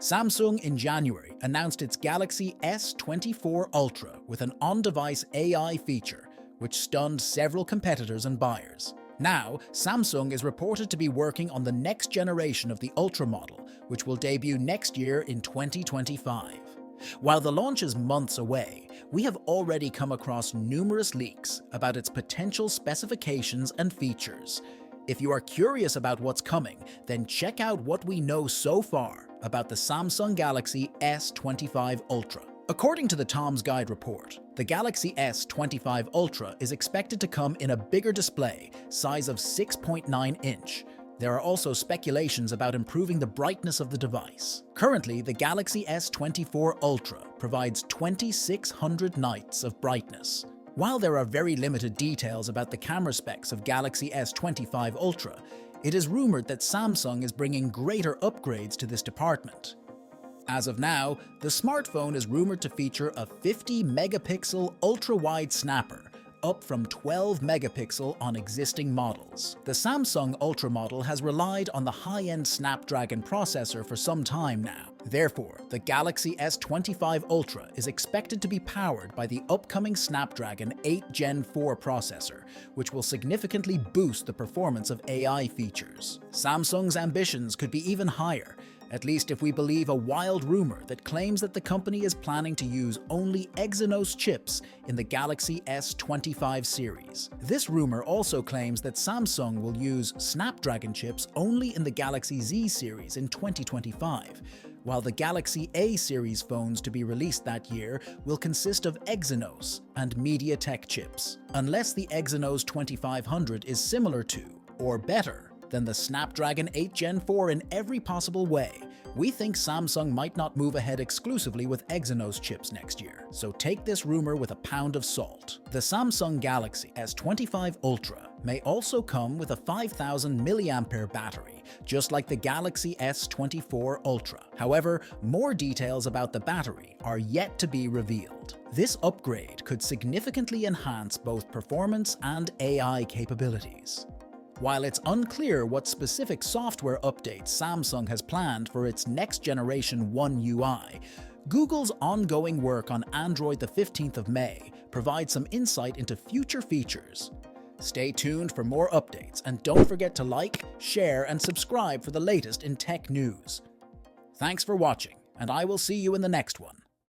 Samsung in January announced its Galaxy S24 Ultra with an on-device AI feature, which stunned several competitors and buyers. Now, Samsung is reported to be working on the next generation of the Ultra model, which will debut next year in 2025. While the launch is months away, we have already come across numerous leaks about its potential specifications and features. If you are curious about what's coming, then check out what we know so far about the Samsung Galaxy S25 Ultra. According to the Tom's Guide report, the Galaxy S25 Ultra is expected to come in a bigger display, size of 6.9 inch. There are also speculations about improving the brightness of the device. Currently, the Galaxy S24 Ultra provides 2600 nits of brightness. While there are very limited details about the camera specs of Galaxy S25 Ultra, it is rumored that Samsung is bringing greater upgrades to this department. As of now, the smartphone is rumored to feature a 50-megapixel ultra-wide snapper, up from 12 megapixel on existing models. The Samsung Ultra model has relied on the high-end Snapdragon processor for some time now. Therefore, the Galaxy S25 Ultra is expected to be powered by the upcoming Snapdragon 8 Gen 4 processor, which will significantly boost the performance of AI features. Samsung's ambitions could be even higher, at least if we believe a wild rumor that claims that the company is planning to use only Exynos chips in the Galaxy S25 series. This rumor also claims that Samsung will use Snapdragon chips only in the Galaxy Z series in 2025, while the Galaxy A series phones to be released that year will consist of Exynos and MediaTek chips. Unless the Exynos 2500 is similar to, or better, than the Snapdragon 8 Gen 4 in every possible way, we think Samsung might not move ahead exclusively with Exynos chips next year, so take this rumor with a pound of salt. The Samsung Galaxy S25 Ultra may also come with a 5000 mAh battery, just like the Galaxy S24 Ultra. However, more details about the battery are yet to be revealed. This upgrade could significantly enhance both performance and AI capabilities. While it's unclear what specific software updates Samsung has planned for its next generation One UI, Google's ongoing work on Android the 15th of May provides some insight into future features. Stay tuned for more updates and don't forget to like, share, and subscribe for the latest in tech news. Thanks for watching, and I will see you in the next one.